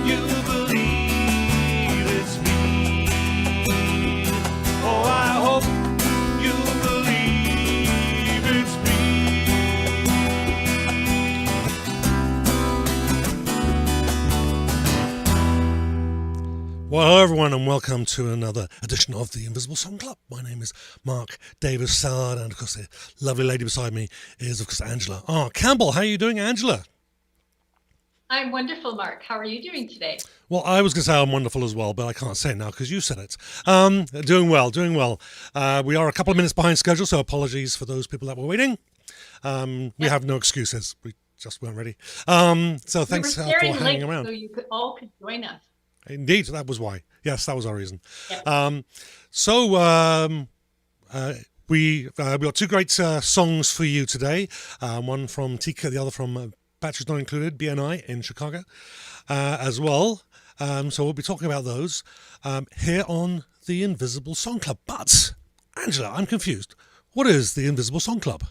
you believe it's me. Oh, I hope you believe it's me. Well, hello everyone, and welcome to another edition of the Invisible Song Club. My name is Mark Davis Sallard, and of course the lovely lady beside me is, of course, Angela Campbell. How are you doing, Angela? I'm wonderful, Mark. How are you doing today? Well, I was going to say I'm wonderful as well, but I can't say it now because you said it. Doing well. We are a couple of minutes behind schedule, so apologies for those people that were waiting. We have no excuses. We just weren't ready. So thanks for hanging around. So you all could join us. Indeed, that was why. Yes, that was our reason. Yep. We got two great songs for you today. One from Tika, the other from Batches Not Included, BNI in Chicago, as well. So we'll be talking about those here on the Invisible Song Club. But, Angela, I'm confused. What is the Invisible Song Club?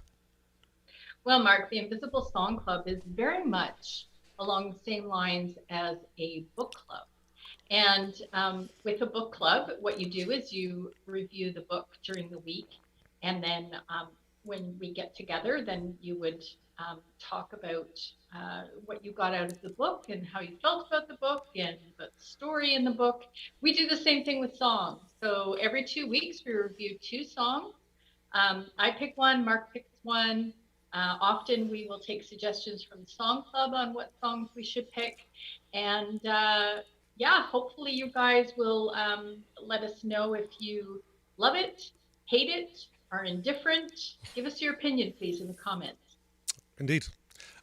Well, Mark, the Invisible Song Club is very much along the same lines as a book club. And with a book club, what you do is you review the book during the week. And then when we get together, then you would talk about what you got out of the book and how you felt about the book and the story in the book. We do the same thing with songs. So every 2 weeks, we review 2 songs. I pick one, Mark picks one. Often we will take suggestions from the Song Club on what songs we should pick. And hopefully you guys will let us know if you love it, hate it, are indifferent. Give us your opinion, please, in the comments. Indeed.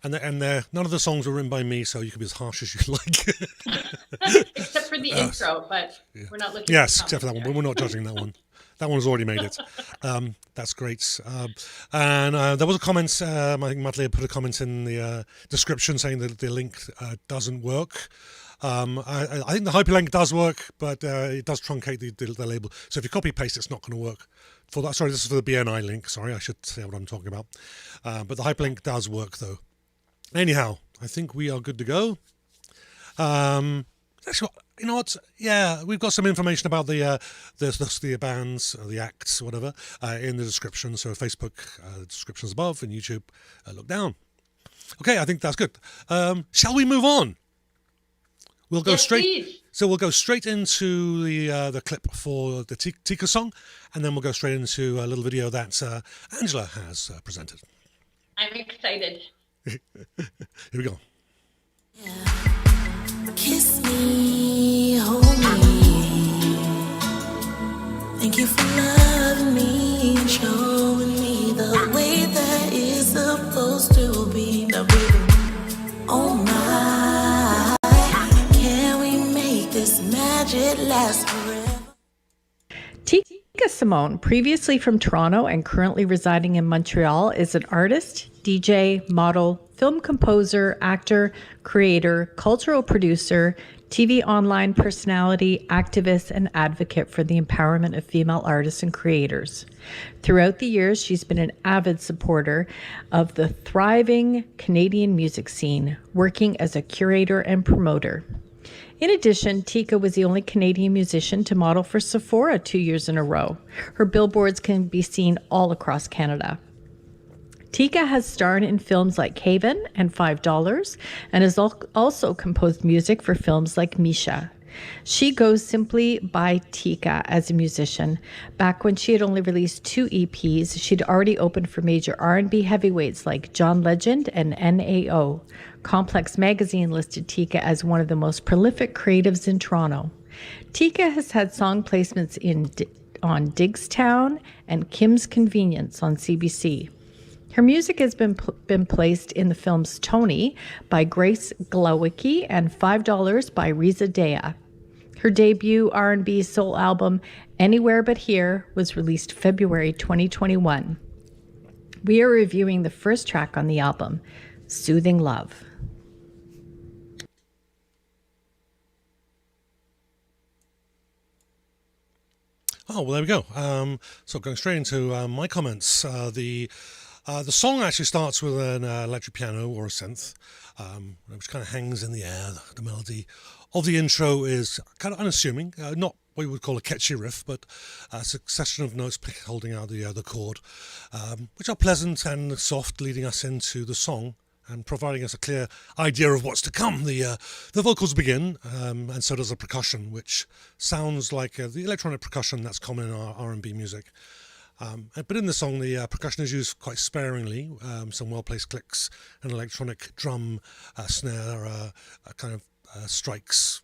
And none of the songs were written by me, so you can be as harsh as you like. Except for the intro, but we're not looking Yes, except for that one. We're not judging that one. That one's already made it. That's great. And there was a comment, I think Madeline put a comment in the description saying that the link doesn't work. I think the hyperlink does work, but it does truncate the label. So if you copy paste, it's not going to work. Sorry, this is for the BNI link. Sorry, I should say what I'm talking about. But the hyperlink does work, though. Anyhow, I think we are good to go. Actually, you know what? Yeah, we've got some information about the bands, the acts, whatever, in the description. So Facebook, descriptions above, and YouTube, look down. Okay, I think that's good. Shall we move on? We'll go straight. Please. So we'll go straight into the clip for the Tika song, and then we'll go straight into a little video that Angela has presented. I'm excited. Here we go. Kiss me, hold me. Thank you for loving me and showing me the way that it's supposed to be. Now, baby, oh my, can we make this magic last forever? Tika Simone, previously from Toronto and currently residing in Montreal, is an artist, DJ, model, film composer, actor, creator, cultural producer, TV online personality, activist, and advocate for the empowerment of female artists and creators. Throughout the years, she's been an avid supporter of the thriving Canadian music scene, working as a curator and promoter. In addition, Tika was the only Canadian musician to model for Sephora 2 years in a row. Her billboards can be seen all across Canada. Tika has starred in films like Haven and $5 and has also composed music for films like Misha. She goes simply by Tika as a musician. Back when she had only released 2 EPs, she'd already opened for major R&B heavyweights like John Legend and NAO. Complex Magazine listed Tika as one of the most prolific creatives in Toronto. Tika has had song placements on Digstown and Kim's Convenience on CBC. Her music has been placed in the films Tony by Grace Glowicki and $5 by Riza Dea. Her debut R&B soul album, Anywhere But Here, was released February 2021. We are reviewing the first track on the album, Soothing Love. Oh, well, there we go. So going straight into my comments, the The song actually starts with an electric piano or a synth, which kind of hangs in the air. The melody of the intro is kind of unassuming, not what you would call a catchy riff, but a succession of notes holding out the chord, which are pleasant and soft, leading us into the song and providing us a clear idea of what's to come. The vocals begin, and so does the percussion, which sounds like the electronic percussion that's common in our R&B music. But in the song, the percussion is used quite sparingly. Some well-placed clicks, an electronic drum snare kind of strikes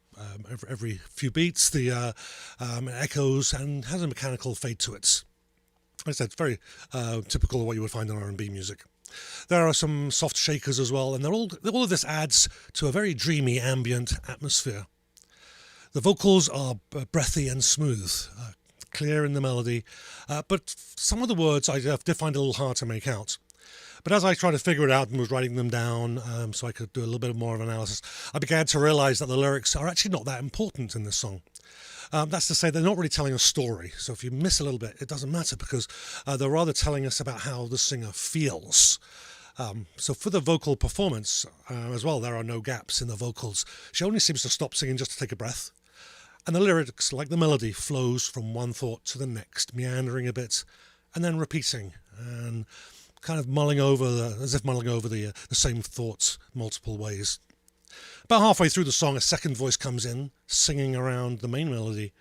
every few beats. The echoes and has a mechanical fade to it. Like I said, it's very typical of what you would find in R&B music. There are some soft shakers as well, and all of this adds to a very dreamy ambient atmosphere. The vocals are breathy and smooth, clear in the melody, but some of the words I did find a little hard to make out. But as I tried to figure it out and was writing them down so I could do a little bit more of analysis, I began to realise that the lyrics are actually not that important in this song. That's to say, they're not really telling a story. So if you miss a little bit, it doesn't matter because they're rather telling us about how the singer feels. So for the vocal performance as well, there are no gaps in the vocals. She only seems to stop singing just to take a breath. And the lyrics, like the melody, flows from one thought to the next, meandering a bit, and then repeating, and kind of mulling over, as if mulling over the same thoughts multiple ways. About halfway through the song, a second voice comes in, singing around the main melody,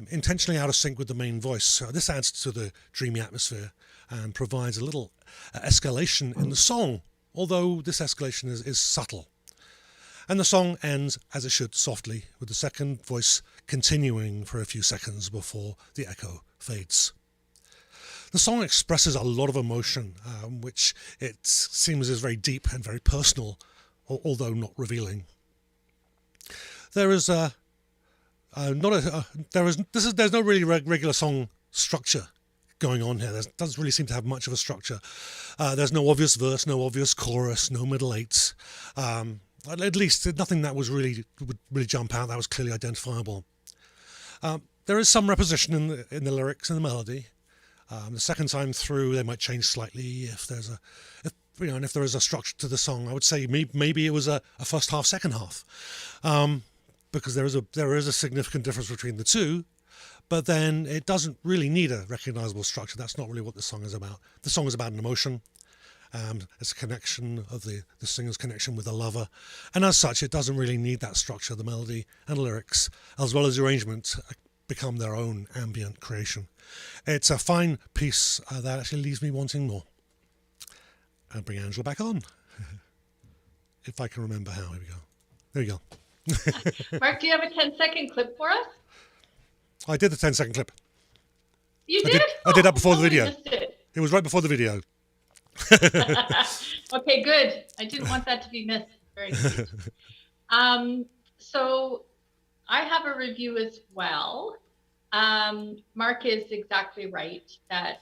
intentionally out of sync with the main voice. So this adds to the dreamy atmosphere and provides a little escalation in the song, although this escalation is subtle. And the song ends, as it should, softly, with the second voice continuing for a few seconds before the echo fades. The song expresses a lot of emotion, which it seems is very deep and very personal, although not revealing. There's no really regular song structure going on here. There doesn't really seem to have much of a structure. There's no obvious verse, no obvious chorus, no middle eights. At least nothing that would really jump out that was clearly identifiable. There is some repetition in the lyrics and the melody. The second time through, they might change slightly if there is a structure to the song. I would say maybe it was a first half, second half, because there is a significant difference between the two. But then it doesn't really need a recognizable structure. That's not really what the song is about. The song is about an emotion. It's a connection of the singer's connection with a lover, and as such, it doesn't really need that structure. The melody and lyrics, as well as the arrangement, become their own ambient creation. It's a fine piece that actually leaves me wanting more. I'll bring Angela back on. If I can remember how. Here we go. There you go. Mark, do you have a 10-second clip for us? I did the 10-second clip. You did? I did that before the totally video. missed it. It was right before the video. Okay, good. I didn't want that to be missed. Very sweet. So I have a review as well. Mark is exactly right that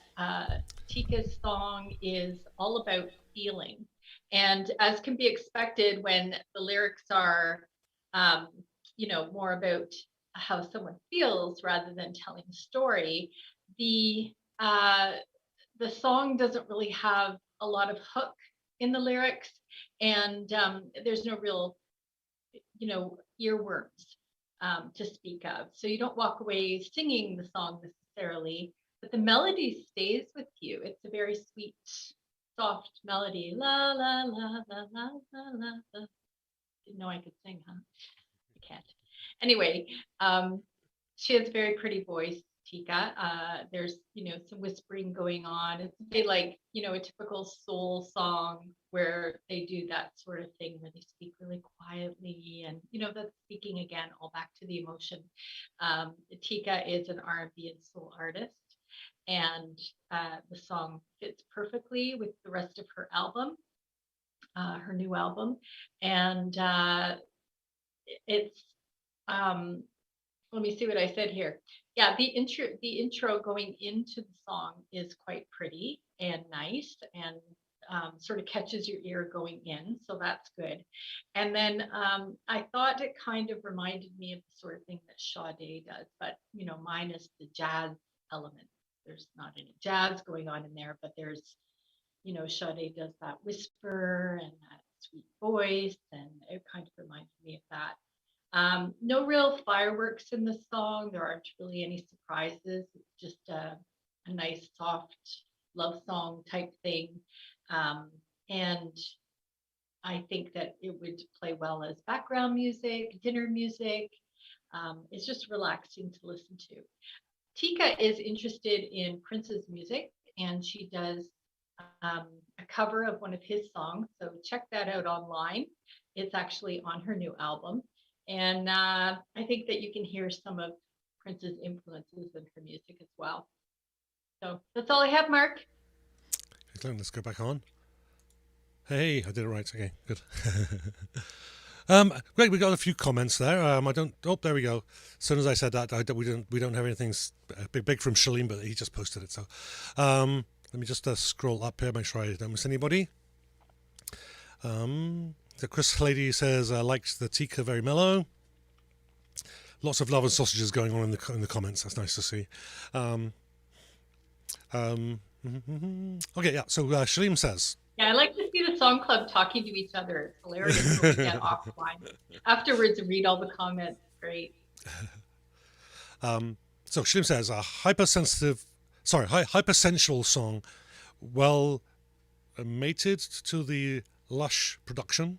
Tika's song is all about feeling. And as can be expected when the lyrics are, more about how someone feels rather than telling a story, the song doesn't really have a lot of hook in the lyrics, and there's no real, earworms to speak of. So you don't walk away singing the song necessarily, but the melody stays with you. It's a very sweet, soft melody. La la la la la la la. La. Didn't know I could sing, huh? I can't. Anyway, she has a very pretty voice, Tika. There's, some whispering going on. It's a bit like, a typical soul song where they do that sort of thing where they speak really quietly and, that's speaking again, all back to the emotion. Tika is an R&B and soul artist, and the song fits perfectly with the rest of her album, her new album. And it's, let me see what I said here. Yeah, the intro going into the song is quite pretty and nice and sort of catches your ear going in, so that's good. And then I thought it kind of reminded me of the sort of thing that Sade does, but minus the jazz element. There's not any jazz going on in there, but there's Sade does that whisper and that sweet voice, and it kind of reminds me of that. No real fireworks in the song. There aren't really any surprises. It's just a nice, soft love song type thing. And I think that it would play well as background music, dinner music. It's just relaxing to listen to. Tika is interested in Prince's music, and she does a cover of one of his songs. So check that out online. It's actually on her new album. And I think that you can hear some of Prince's influences in her music as well. So that's all I have, Mark. Excellent. Let's go back on. Hey, I did it right. Okay, good. Great. We got a few comments there. There we go. As soon as I said that, we don't have anything big from Shalem, but he just posted it. So, let me just scroll up here, make sure I don't miss anybody. The Chris Lady says likes the Tika, very mellow. Lots of love and sausages going on in the comments. That's nice to see. Okay, yeah. So Shalem says. Yeah, I like to see the song club talking to each other. It's hilarious when we get offline. Afterwards, read all the comments. Great. So Shalem says a hypersensual song, well mated to the lush production.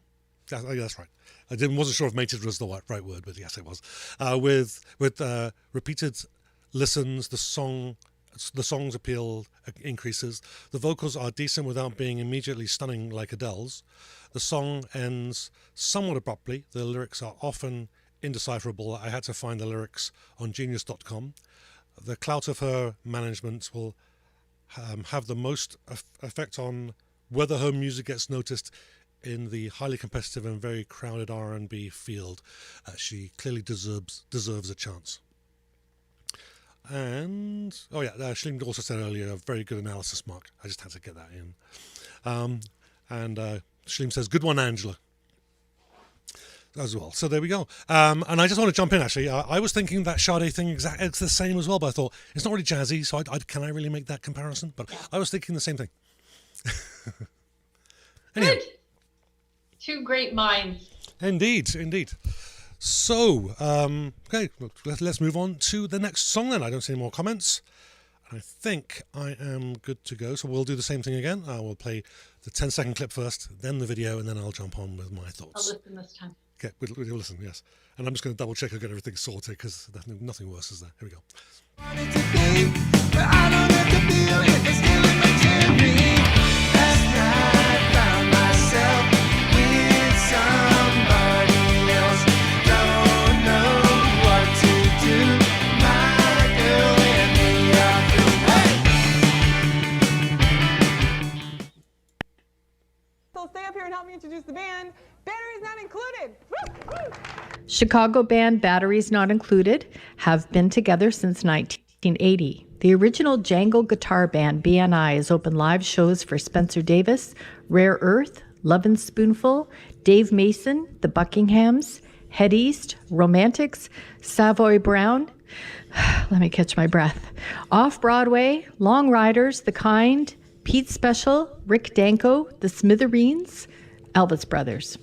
Yeah, that's right. I wasn't sure if mated was the right word, but yes, it was. With repeated listens, the song's appeal increases. The vocals are decent without being immediately stunning like Adele's. The song ends somewhat abruptly. The lyrics are often indecipherable. I had to find the lyrics on genius.com. The clout of her management will have the most effect on whether her music gets noticed in the highly competitive and very crowded R&B field. She clearly deserves a chance. And Shalem also said earlier, a very good analysis, Mark. I just had to get that in. And Shalem says, good one, Angela, as well. So there we go. And I just want to jump in, actually. I was thinking that Sade thing it's the same as well, but I thought it's not really jazzy, so can I really make that comparison? But I was thinking the same thing. Anyhow. Good. Two great minds. Indeed. So, okay, let's move on to the next song then. I don't see any more comments. I think I am good to go. So we'll do the same thing again. We'll play the 10-second clip first, then the video, and then I'll jump on with my thoughts. I'll listen this time. Okay, we'll listen, yes. And I'm just going to double check I got everything sorted, because nothing worse is there. Here we go. Stay up here and help me introduce the band. Batteries Not Included. Woo! Chicago band Batteries Not Included have been together since 1980. The original jangle guitar band BNI has opened live shows for Spencer Davis, Rare Earth, Love and Spoonful, Dave Mason, The Buckinghams, Head East, Romantics, Savoy Brown. Let me catch my breath. Off Broadway, Long Riders, The Kind, Pete Special, Rick Danko, The Smithereens, Elvis Brothers.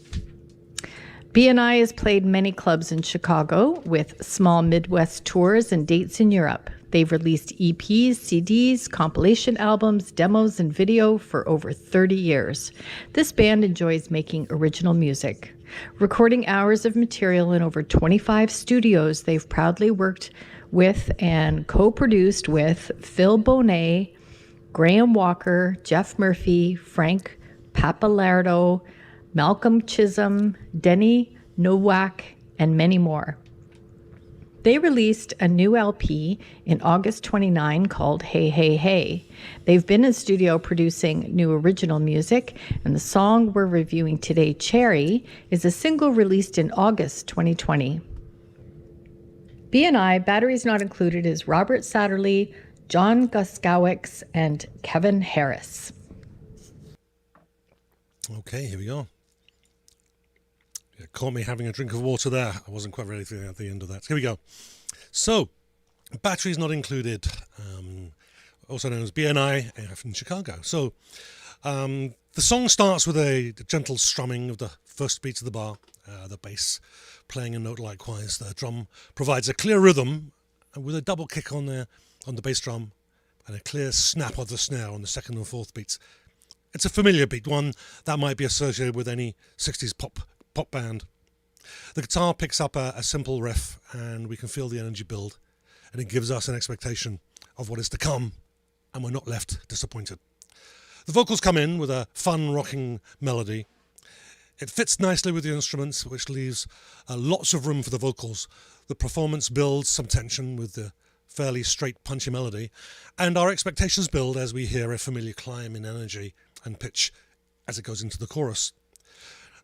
BNI has played many clubs in Chicago with small Midwest tours and dates in Europe. They've released EPs, CDs, compilation albums, demos, and video for over 30 years. This band enjoys making original music. Recording hours of material in over 25 studios, they've proudly worked with and co-produced with Phil Bonet, Graham Walker, Jeff Murphy, Frank Pappalardo, Malcolm Chisholm, Denny Nowak, and many more. They released a new LP in August 29 called Hey Hey Hey. They've been in studio producing new original music, and the song we're reviewing today, Cherry, is a single released in August 2020. BNI, Batteries Not Included, is Robert Satterley, John Guskowicz, and Kevin Harris. Okay, here we go. It caught me having a drink of water there. I wasn't quite ready at the end of that. Here we go. So, Batteries Not Included, also known as BNI in Chicago. So, The song starts with a gentle strumming of the first beats of the bar, the bass playing a note likewise. The drum provides a clear rhythm with a double kick on the bass drum and a clear snap of the snare on the second and fourth beats. It's a familiar beat, one that might be associated with any 60s pop band. The guitar picks up a simple riff and we can feel the energy build, and it gives us an expectation of what is to come, and we're not left disappointed. The vocals come in with a fun rocking melody. It fits nicely with the instruments, which leaves lots of room for the vocals. The performance builds some tension with the fairly straight punchy melody, and our expectations build as we hear a familiar climb in energy and pitch as it goes into the chorus.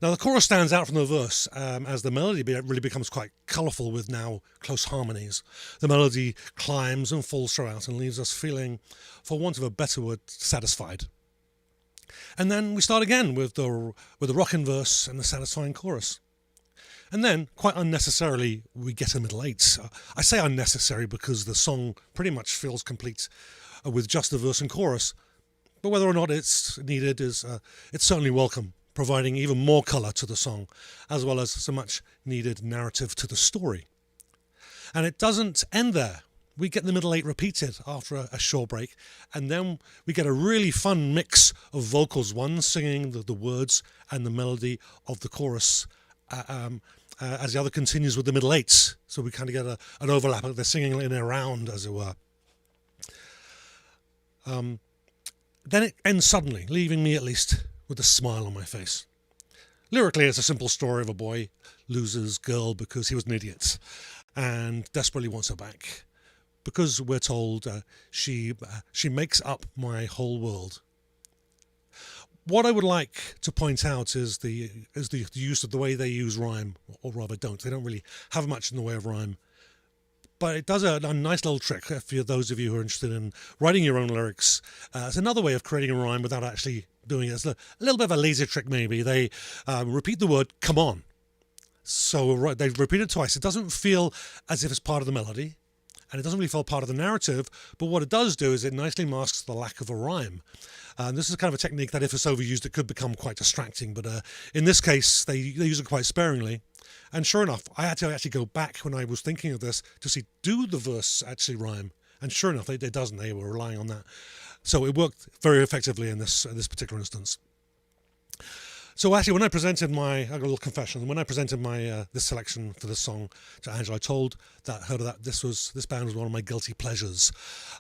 Now the chorus stands out from the verse as the melody really becomes quite colourful with now close harmonies. The melody climbs and falls throughout and leaves us feeling, for want of a better word, satisfied. And then we start again with the rockin' verse and the satisfying chorus. And then, quite unnecessarily, we get a middle eight. I say unnecessary because the song pretty much feels complete with just the verse and chorus. But whether or not it's needed is it's certainly welcome, providing even more colour to the song, as well as so much needed narrative to the story. And it doesn't end there. We get the middle eight repeated after a short break, and then we get a really fun mix of vocals, one singing the words and the melody of the chorus as the other continues with the middle eights. So we kind of get an overlap. They're singing in a round, as it were. Then it ends suddenly, leaving me at least with a smile on my face. Lyrically, it's a simple story of a boy loses girl because he was an idiot and desperately wants her back. Because we're told she makes up my whole world. What I would like to point out is the use of the way they use rhyme, or rather don't. They don't really have much in the way of rhyme. But it does a nice little trick for those of you who are interested in writing your own lyrics. It's another way of creating a rhyme without actually doing it. It's a little bit of a lazy trick maybe. They repeat the word, come on. So they repeat it twice. It doesn't feel as if it's part of the melody. And it doesn't really feel part of the narrative, but what it does do is it nicely masks the lack of a rhyme. And this is kind of a technique that if it's overused, it could become quite distracting. But in this case, they use it quite sparingly. And sure enough, I had to actually go back when I was thinking of this to see, do the verse actually rhyme? And sure enough, it doesn't. They were relying on that. So it worked very effectively in this particular instance. So actually, when I presented I got a little confession. When I presented this selection for this song to Angela, I told her that this band was one of my guilty pleasures.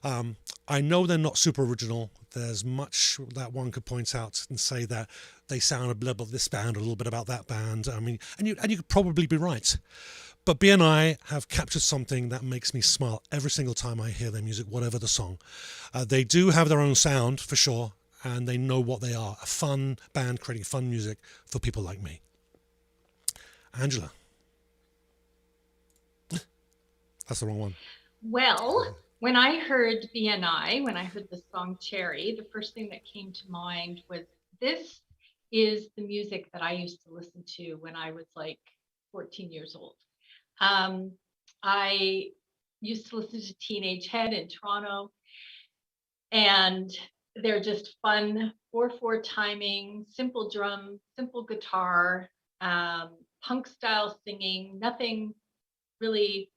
I know they're not super original. There's much that one could point out and say that they sound a bit about this band, a little bit about that band. I mean, and you could probably be right. But BNI have captured something that makes me smile every single time I hear their music, whatever the song. They do have their own sound, for sure. And they know what they are, a fun band creating fun music for people like me. Angela. That's the wrong one. Well, when I heard BNI, when I heard the song Cherry, the first thing that came to mind was this is the music that I used to listen to when I was like 14 years old. I used to listen to Teenage Head in Toronto, and they're just fun 4/4 timing, simple drum, simple guitar, punk style singing, nothing really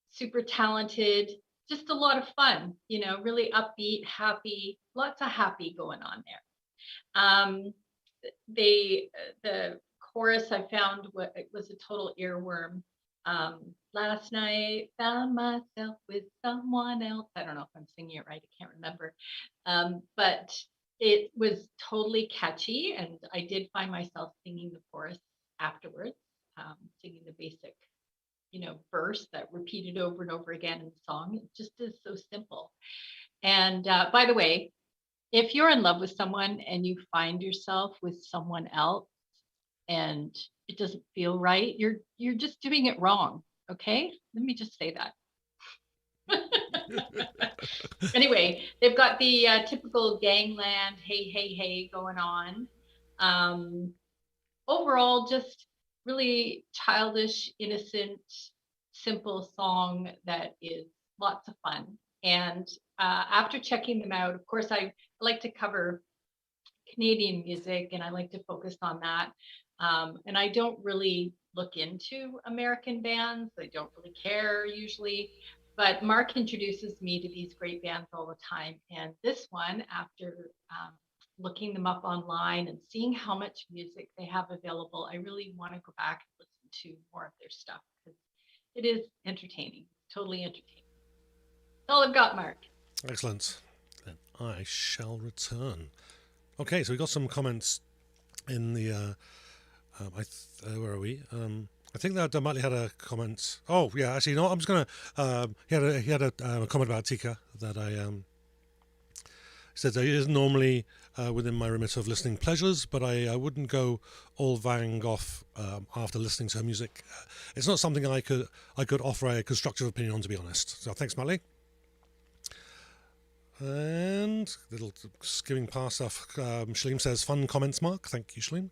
super talented, just a lot of fun, really upbeat, happy, lots of happy going on there. The chorus I found was a total earworm. Last night found myself with someone else. I don't know if I'm singing it right. I can't remember. But it was totally catchy, and I did find myself singing the chorus afterwards, singing the basic, verse that repeated over and over again in the song. It just is so simple. And by the way, if you're in love with someone and you find yourself with someone else and it doesn't feel right, you're just doing it wrong. Okay, let me just say that. Anyway, they've got the typical gangland hey hey hey going on. Overall, just really childish, innocent, simple song that is lots of fun. And after checking them out, of course, I like to cover Canadian music, and I like to focus on that. And I don't really look into American bands. I don't really care usually. But Mark introduces me to these great bands all the time. And this one, after looking them up online and seeing how much music they have available, I really want to go back and listen to more of their stuff because it is entertaining, totally entertaining. That's all I've got, Mark. Excellent. Then I shall return. Okay, so we got some comments in the. Where are we? I think that Matley had a comment. Oh yeah, actually, no. I'm just gonna. He had a comment about Tika that I said that it is normally within my remit of listening pleasures, but I wouldn't go all Van Gogh after listening to her music. It's not something I could offer a constructive opinion on, to be honest. So thanks, Matley. And little skimming past stuff. Shaleem says, "Fun comments, Mark." Thank you, Shaleem.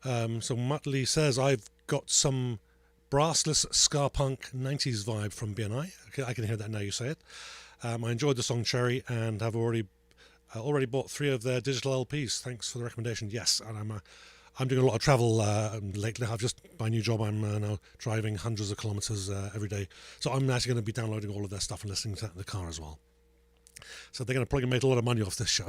So Matley says, "I've got some brassless ska punk 90s vibe from BNI." Okay, I can hear that now you say it. I enjoyed the song Cherry and have already bought 3 of their digital LPs. Thanks for the recommendation. Yes, and I'm doing a lot of travel lately. I've just, my new job, I'm now driving hundreds of kilometers every day. So I'm actually going to be downloading all of their stuff and listening to that in the car as well. So they're going to probably make a lot of money off this show.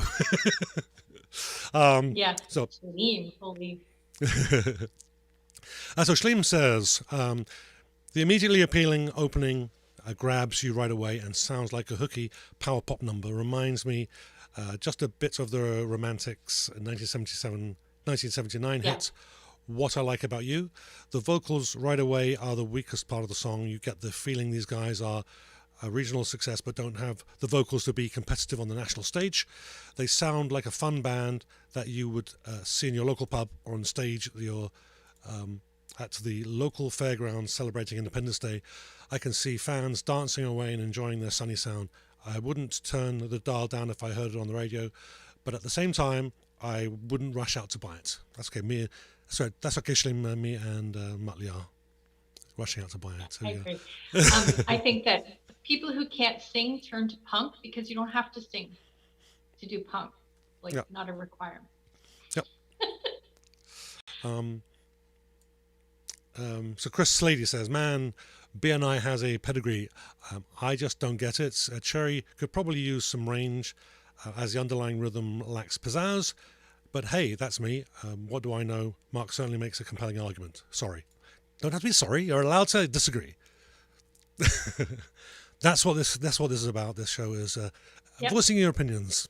Yeah. So Shaleem, holy. So Shaleem says, the immediately appealing opening grabs you right away and sounds like a hooky power pop number. Reminds me just a bit of the Romantics 1979 hit, What I Like About You. The vocals right away are the weakest part of the song. You get the feeling these guys are a regional success but don't have the vocals to be competitive on the national stage. They sound like a fun band that you would see in your local pub or on stage at the local fairgrounds celebrating Independence Day. I can see fans dancing away and enjoying their sunny sound. I wouldn't turn the dial down if I heard it on the radio, but at the same time, I wouldn't rush out to buy it. That's okay. That's okay, Shaleem, me and Matley are rushing out to buy it. So, I agree. I think that people who can't sing turn to punk because you don't have to sing to do punk. Not a requirement. Yep. So Chris Slady says, "Man, BNI has a pedigree. I just don't get it. Cherry could probably use some range as the underlying rhythm lacks pizzazz. But hey, that's me. What do I know? Mark certainly makes a compelling argument. Sorry. Don't have to be sorry. You're allowed to disagree." That's what this is about. This show is voicing your opinions.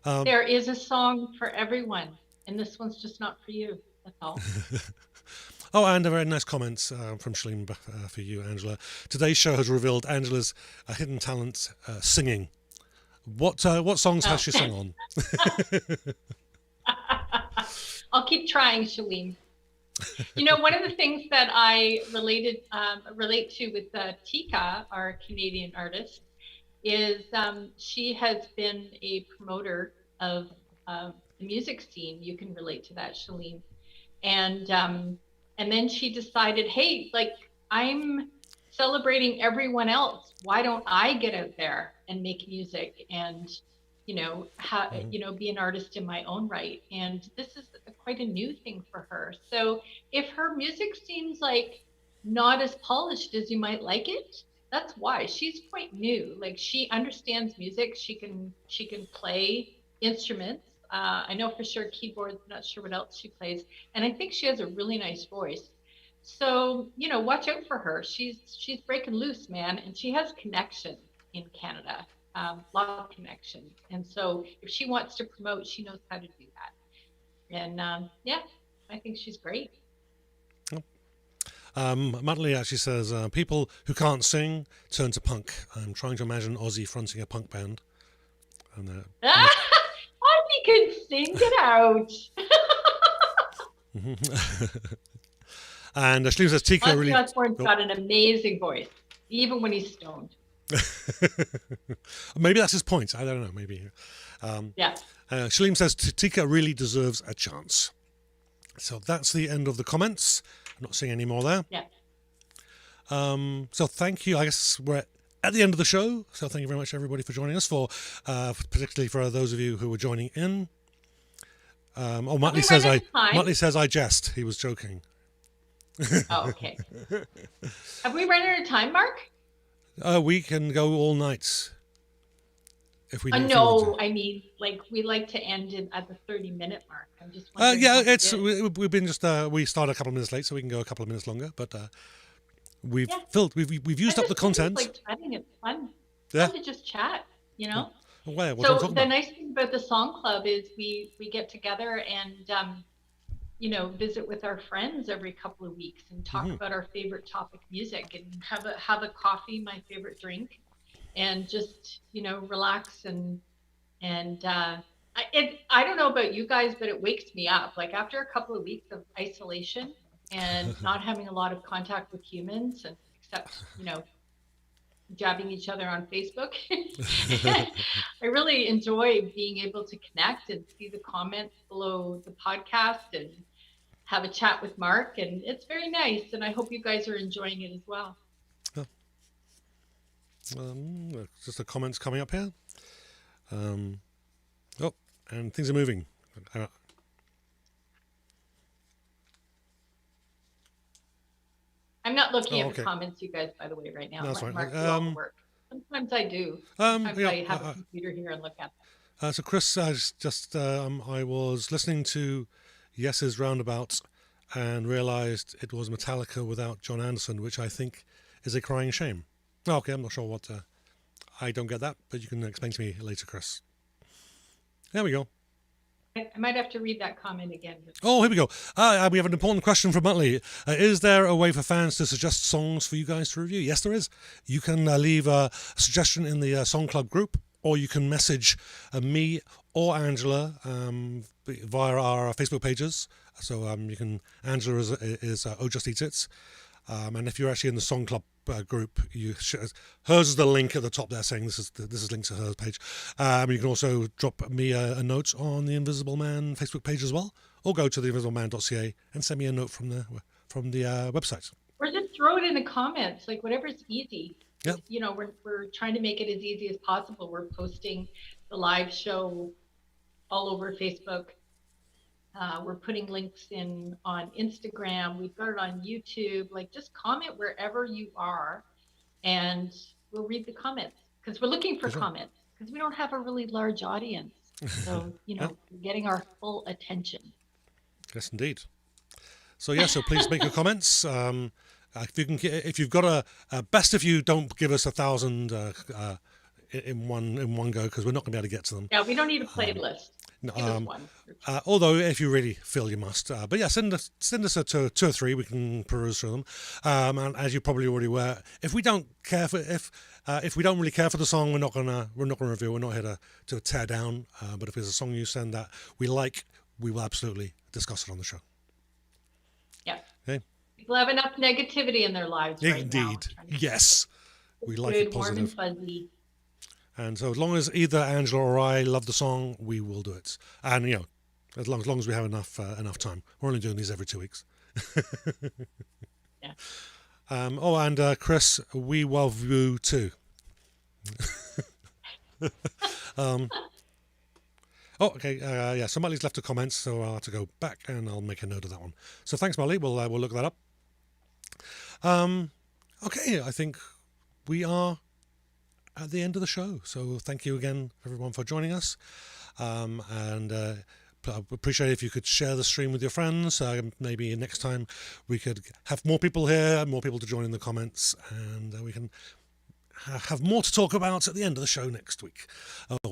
There is a song for everyone, and this one's just not for you. That's all. Oh, and a very nice comment from Shaleem for you, Angela. Today's show has revealed Angela's hidden talent, singing. What songs has she sung on? I'll keep trying, Shaleem. You know, one of the things that I relate to with Tika, our Canadian artist, is she has been a promoter of the music scene. You can relate to that, Shaleem. And then she decided, hey, like, I'm celebrating everyone else. Why don't I get out there and make music and, be an artist in my own right? And this is quite a new thing for her. So if her music seems like not as polished as you might like it, that's why. She's quite new. Like, she understands music. She can play instruments. I know for sure keyboards, not sure what else she plays. And I think she has a really nice voice. So, watch out for her. She's breaking loose, man. And she has connection in Canada, a lot of connection. And so if she wants to promote, she knows how to do that. And I think she's great. Matley actually says, people who can't sing turn to punk. I'm trying to imagine Ozzy fronting a punk band. And Ozzy can sing it out. And Shaleem says, Tika Ozzy really... Osbourne's got an amazing voice, even when he's stoned. Maybe that's his point. I don't know. Maybe. Shaleem says, Tika really deserves a chance. So that's the end of the comments. I'm not seeing any more there. Yeah. So thank you. I guess we're at the end of the show. So thank you very much, everybody, for joining us. Particularly for those of you who were joining in. Muttley says I jest. He was joking. Oh, okay. Have we run out of time, Mark? We can go all night. If we need No, I mean, like, we like to end it at the 30-minute mark. I'm just wondering. We've been just we started a couple of minutes late, so we can go a couple of minutes longer. But we've used up the content. Like chatting, it's fun. Yeah. Fun to just chat, you know. Well, so the nice thing about the song club is we get together and visit with our friends every couple of weeks and talk about our favorite topic music and have a coffee, my favorite drink, and just relax and I don't know about you guys, but it wakes me up. Like after a couple of weeks of isolation and not having a lot of contact with humans, and except jabbing each other on Facebook, I really enjoy being able to connect and see the comments below the podcast and have a chat with Mark, and it's very nice. And I hope you guys are enjoying it as well. Just the comments coming up here. And things are moving. I'm not looking at the comments, you guys, by the way, right now. No, that's right. Mark do all the work. Sometimes I do. Sometimes I have a computer here and look at them. So Chris, I was listening to Yes's Roundabout and realised it was Metallica without John Anderson, which I think is a crying shame. Okay, I'm not sure what... I don't get that, but you can explain to me later, Chris. There we go. I might have to read that comment again. Oh, here we go. We have an important question from Muttley. Is there a way for fans to suggest songs for you guys to review? Yes, there is. You can leave a suggestion in the Song Club group, or you can message me or Angela via our Facebook pages. So Angela is Oh Just Eat It. And if you're actually in the Song Club group, hers is the link at the top there saying this is linked to her page. You can also drop me a note on the Invisible Man Facebook page as well, or go to theinvisibleman.ca and send me a note from the website. Or just throw it in the comments, like whatever's easy. Yep. We're trying to make it as easy as possible. We're posting the live show all over Facebook. We're putting links in on Instagram. We've got it on YouTube. Like, just comment wherever you are, and we'll read the comments, because we're looking for comments, because we don't have a really large audience. So, we're getting our full attention. Yes, indeed. So please make your comments. If you've got a best if you don't give us 1,000 in one go, because we're not going to be able to get to them. Yeah, we don't need a playlist. Although if you really feel you must, but yeah, send us two or three. We can peruse through them. And as you probably already were, if we don't really care for the song, we're not gonna review. We're not here to tear down. But if there's a song you send that we like, we will absolutely discuss it on the show. Yeah. Okay. People have enough negativity in their lives right now. Indeed. Yes. We like it positive. Warm and fuzzy. And so as long as either Angela or I love the song, we will do it. And, as long as we have enough time. We're only doing these every 2 weeks. Yeah. And Chris, we love you too. Okay. So Molly's left a comment, so I'll have to go back and I'll make a note of that one. So thanks, Molly. We'll look that up. Okay, I think we are at the end of the show. So thank you again, everyone, for joining us. And I appreciate if you could share the stream with your friends. Maybe next time we could have more people here, more people to join in the comments, and we can have more to talk about at the end of the show next week.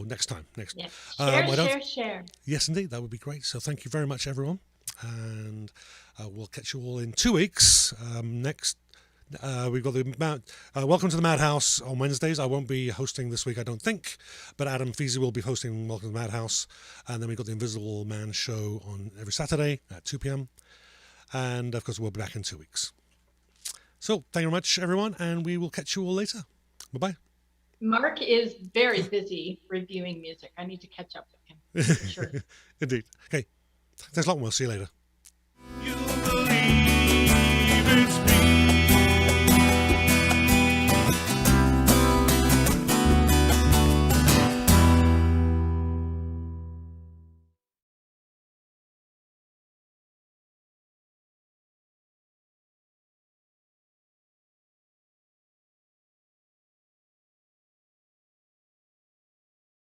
Next time. Yeah. Share. Yes, indeed. That would be great. So thank you very much, everyone. And we'll catch you all in 2 weeks. Next, we've got the Welcome to the Madhouse on Wednesdays. I won't be hosting this week, I don't think, but Adam Feasy will be hosting Welcome to the Madhouse. And then we've got the Invisible Man show on every Saturday at 2 p.m. And of course, we'll be back in 2 weeks. So thank you very much, everyone, and we will catch you all later. Bye-bye. Mark is very busy reviewing music. I need to catch up with him, for sure. Indeed. Okay. Thanks a lot, and we'll see you later. You believe it's